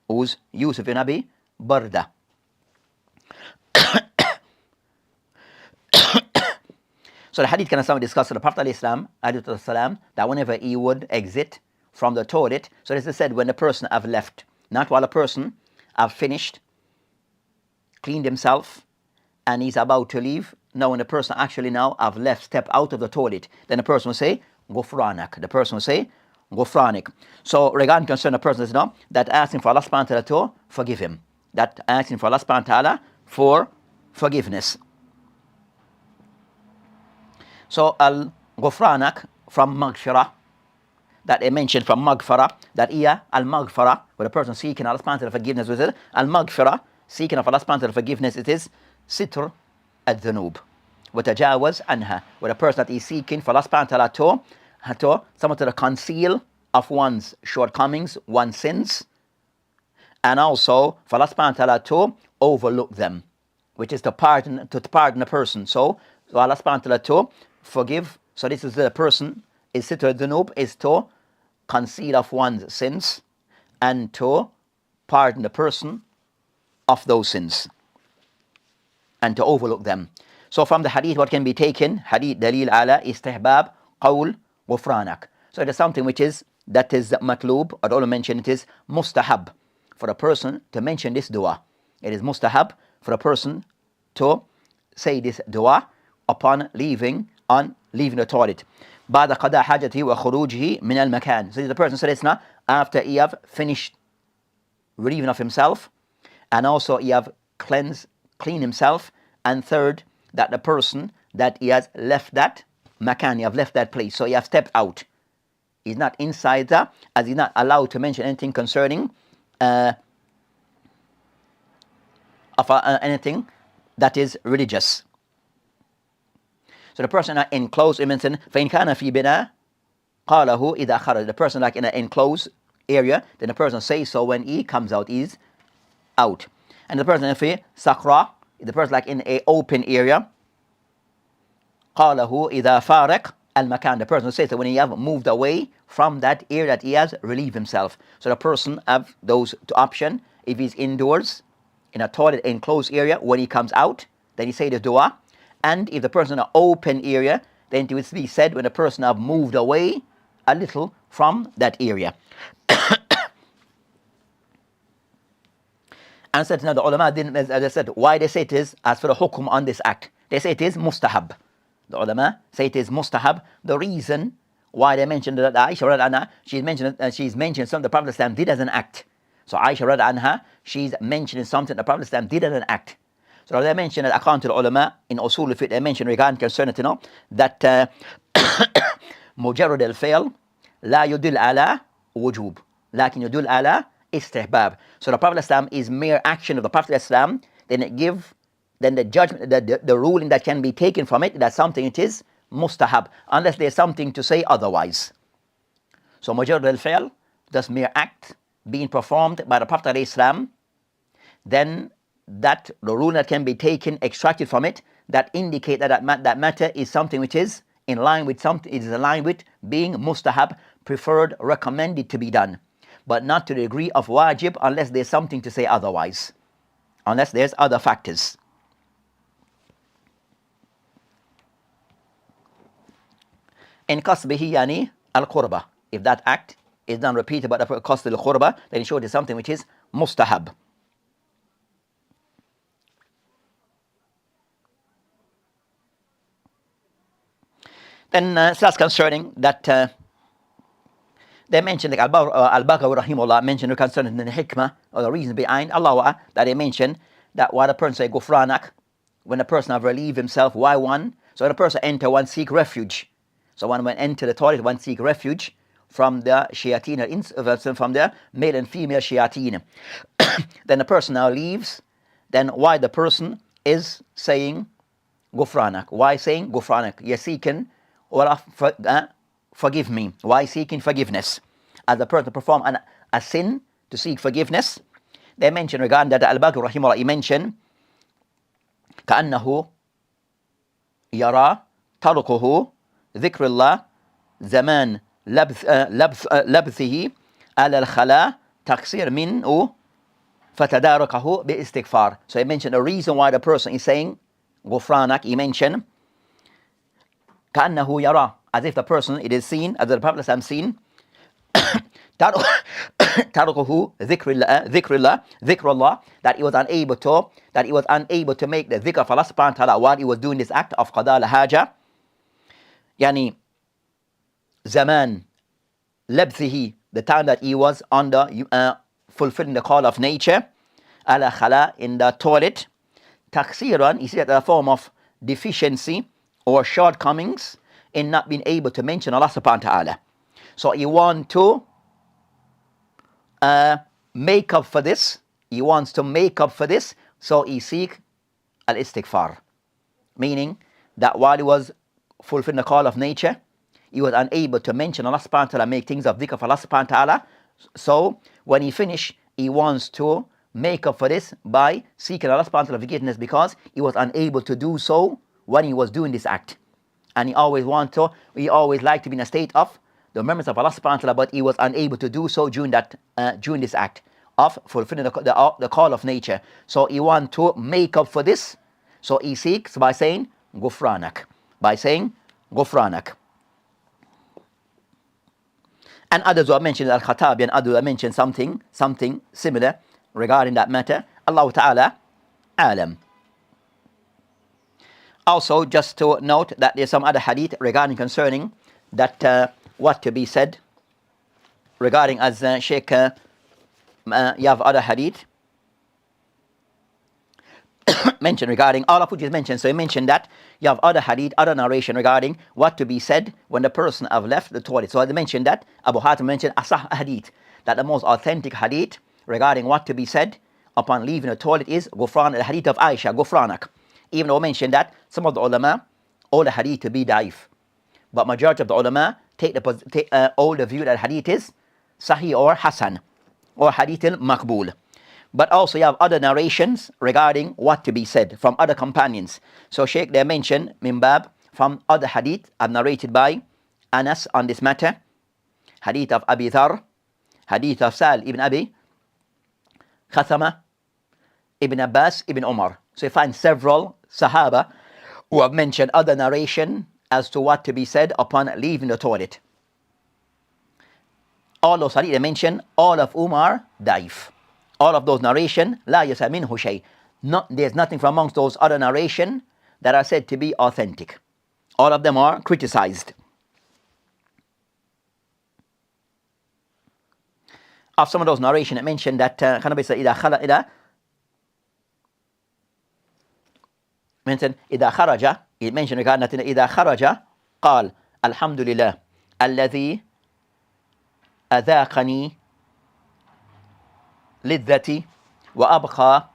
who's Yusuf ibn Abi Burda. So the hadith can also discuss the Prophet al-Islam, that whenever he would exit from the toilet, so this is said when the person have left, not while a person have finished, cleaned himself, and he's about to leave. Now when the person actually now have left, step out of the toilet, then the person will say, Ghufranaka. The person will say, Ghufranak. So regarding concern the person is now that asking for Allah subhanahu wa ta'ala to forgive him. That asking for Allah subhanahu wa ta'ala for forgiveness. So al-Ghufranak from Maghfirah, that they mentioned from Maghfirah, that iya al-Maghfirah, where the person seeking Allah subhanahu wa ta'ala forgiveness with it, al-Maghfirah, seeking of Allah subhanahu wa ta'ala forgiveness, it is sitr al-dhunub, وتجاوز عنها, where the person that is seeking for Allah subhanahu wa ta'ala to somewhat to the conceal of one's shortcomings, one's sins, and also for Allah subhanahu wa ta'ala to overlook them, which is to pardon a person. So Allah subhanahu wa ta'ala to forgive. So this is the person, is sitr al-dhunub, is to conceal of one's sins and to pardon the person of those sins and to overlook them. So from the hadith, what can be taken? Hadith dalil ala istihbab qawl ghufranak. So it is something which is, that is matlub, or all mention it is mustahab for a person to mention this dua. It is mustahab for a person to say this dua upon leaving the toilet. بعد قضاء حاجته وخروجه من المكان. So the person said it's not after he have finished relieving of himself, and also he have cleaned himself, and third, that the person that he has left that makan, he have left that place, so he have stepped out. He's not insider, as he's not allowed to mention anything concerning anything that is religious. So the person enclosed, he mentioned, فَإِنْ كَانَ فِي بِنَا قَالَهُ إِذَا خَرَجَ. The person like in an enclosed area, then the person says so when he comes out, he's out. And the person في سَقْرَى, the person like in an open area, قَالَهُ إِذَا فَارَقَ الْمَكَانِ. The person says that when he have moved away from that area that he has relieved himself. So the person have those two options. If he's indoors, in a toilet enclosed area, when he comes out, then he say the dua. And if the person in an open area, then it will be said when the person have moved away a little from that area. And said, now the ulama didn't, as I said, why they say it is, as for the hukum on this act, they say it is mustahab. The ulama say it is mustahab. The reason why they mentioned that Aisha عنها, she's mentioned something the Prophet did as an act. So Aisha عنها, she's mentioning something the Prophet did as an act. So they mentioned that according to the ulama in usul al-fiqh, they mentioned regarding concerning that مجرد الفعل لا يدل على وجوب لكن يدل على استحباب. So the Prophet is mere action of the Prophet then the judgment, the ruling that can be taken from it, that something it is mustahab, unless there's something to say otherwise. So مجرد الفعل, this mere act being performed by the Prophet then that the rule that can be taken, extracted from it, that indicate that that matter is something which is in line with something, it is aligned with being mustahab, preferred, recommended to be done, but not to the degree of wajib unless there's something to say otherwise, unless there's other factors. In qasbihi yani al-qurba, if that act is done repeated by the qasd al-qurba, then it shows something which is mustahab. Then so that's concerning that they mentioned, like Al-Baghawi rahimahullah mentioned concerning the hikmah, or the reason behind Allah, that they mentioned that why the person say Ghufranaka, when the person have relieved himself, why one? So when the person enter, one seek refuge. So when one enter the toilet, one seek refuge from the shayateen, from the male and female shayateen. Then the person now leaves, then why the person is saying Ghufranaka? Why saying Ghufranaka? You're seeking forgive me. Why seeking forgiveness? As the person perform a sin to seek forgiveness. They mention regarding that Al-Baghawi rahimahullah, he mentioned كأنه يرى تركه ذكر الله زمان لبثه على الخلاء تقصير منه فتداركه باستغفار. So he mentioned the reason why the person is saying Ghufranak. He mentioned كأنه يرى, as if the person, it is seen, as the Prophet has seen, تركه ذكر الله, that he was unable to make the dhikr of Allah subhanahu wa ta'ala while he was doing this act of qada al-haja. Yani zaman labthihi, the time that he was under fulfilling the call of nature, ala khala, in the toilet, taksiran, he said, a form of deficiency or shortcomings in not being able to mention Allah subhanahu wa ta'ala. So he wants to make up for this. He wants to make up for this. So he seek al-istighfar. Meaning that while he was fulfilling the call of nature, he was unable to mention Allah subhanahu wa ta'ala, make things of dhikr for Allah subhanahu wa ta'ala. So when he finished, he wants to make up for this by seeking Allah subhanahu wa ta'ala forgiveness, because he was unable to do so when he was doing this act. And he always liked to be in a state of the remembrance of Allah subhanahu wa ta'ala, but he was unable to do so during this act of fulfilling the call of nature. So he wants to make up for this. So he seeks by saying Ghufranak. And others who have mentioned Al-Khattabi, and others who have mentioned something similar regarding that matter. Allah Ta'ala alam. Also, just to note that there's some other hadith regarding concerning that what to be said regarding, as Sheikh you have other hadith mentioned regarding all of which is mentioned. So he mentioned that you have other hadith, other narration regarding what to be said when the person have left the toilet. So I mentioned that Abu Hatim mentioned asah hadith, that the most authentic hadith regarding what to be said upon leaving the toilet is Ghufranaka, the hadith of Aisha, Ghufranaka. Even though I mentioned that some of the ulama all the hadith to be da'if, but majority of the ulama all the view that hadith is Sahih or Hasan or hadith al-Maqbul. But also you have other narrations regarding what to be said from other companions. So Sheikh they mentioned Mimbab from other hadith are narrated by Anas on this matter, hadith of Abi Dhar, hadith of Sal ibn Abi Khathama, Ibn Abbas, Ibn Umar. So you find several Sahaba who have mentioned other narration as to what to be said upon leaving the toilet. All those hadith they mentioned, all of Umar da'if. All of those narration, la yasa minhu shay. There's nothing from amongst those other narration that are said to be authentic. All of them are criticized. Of some of those narration it mentioned that إذا خرج, it mentioned regarding that إذا خرج قال الحمد لله الذي أذاقني لذتي وأبقى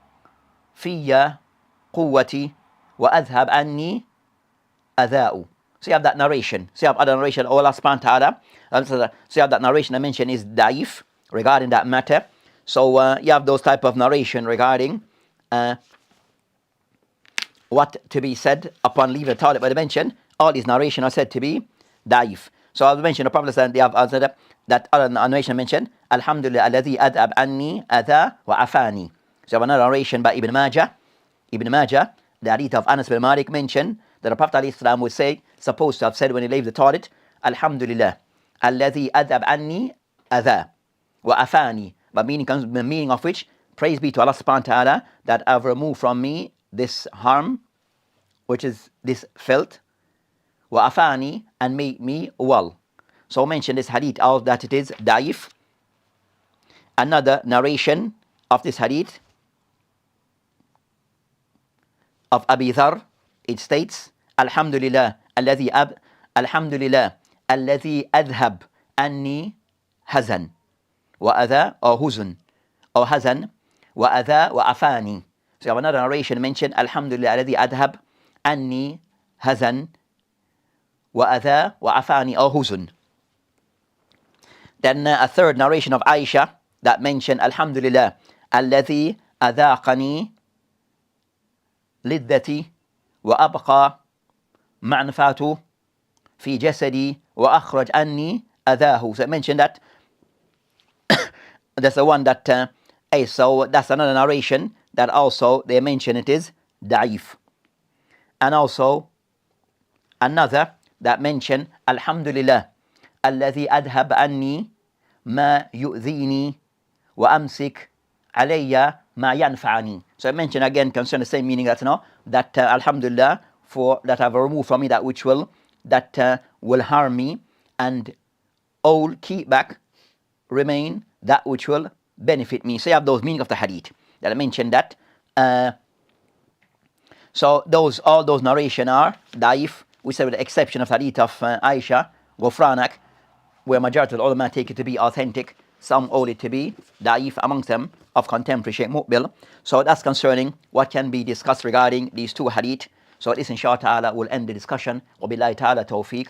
في قوتي وأذهب عني أذاء. So you have that narration. So you have other narration. Allah subhanahu wa ta'ala. So you have that narration I mentioned is da'if regarding that matter. So you have those type of narration regarding what to be said upon leaving the toilet. But I mentioned all these narration are said to be da'if. So I mentioned the Prophet said they have answered that other narration mentioned Alhamdulillah alladhi ad'ab anni adha wa afani. So you have another narration by Ibn Majah, the hadith of Anas bin Malik mentioned that the Prophet ﷺ would say, supposed to have said when he leaves the toilet, Alhamdulillah alladhi ad'ab anni adha wa afani. But meaning of which, praise be to Allah subhanahu wa ta'ala that I've removed from me this harm, which is this filth, wa afani, and made me well. So mention this hadith out that it is da'if. Another narration of this hadith of Abi Dhar, it states, Alhamdulillah alladhi adhab anni hazan wa adha or huzun or hazan wa adha wa afani. So you have another narration mentioned Alhamdulillah alladhi adhab anni hazan wa adha wa afani or huzun. Then a third narration of Aisha that mentioned Alhamdulillah alladhi adhaqani liddati wa abqa ma'nafatu fi jasadi wa akhraj anni adhahu. So it mentioned that that's the one that so that's another narration that also they mention it is da'if. And also another that mention Alhamdulillah alladhi adhab anni ma yu'dhini wa amsik alayya ma yanfa'ani. So I mentioned again concerning the same meaning that Alhamdulillah for that I've removed from me that which will harm me, and all keep back remain that which will benefit me. So you have those meaning of the hadith that I mentioned that. So all those narration are da'if. We said with the exception of the hadith of Aisha, Ghufranaka, where majority of the ulama take it to be authentic. Some hold it to be da'if amongst them of contemporary Sheikh Muqbil. So that's concerning what can be discussed regarding these two hadith. So this inshallah ta'ala will end the discussion. Wabillahi ta'ala tawfiq.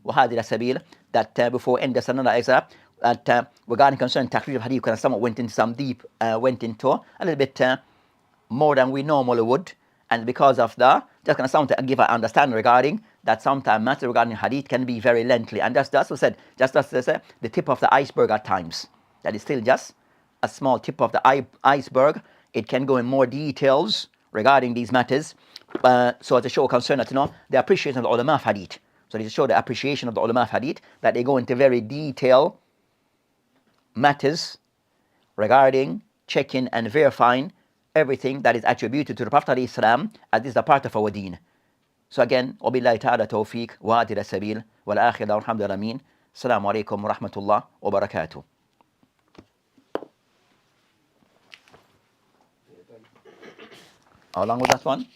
Wahadil sabil. That before end there's another excerpt that regarding concerning taqrir of hadith, because someone went into some deep, went into a little bit more than we normally would. And because of that, just going to give an understanding regarding that sometimes matter regarding hadith can be very lengthy. And that's what said, just as the tip of the iceberg at times. That is still just a small tip of the iceberg. It can go in more details regarding these matters. So to show concern that the appreciation of the ulama of hadith. So to show the appreciation of the ulama of hadith, that they go into very detailed matters regarding checking and verifying everything that is attributed to the Prophet ﷺ, as this is a part of our deen. So again, وَبِاللَّهِ تَعَالَى تَوْفِيقٍ وَعَادِلَ السَّبِيلِ وَالْآخِرَ وَالْحَمْدُ لِلَّهِ. السلام عليكم ورحمة الله وبركاته. How long was that one?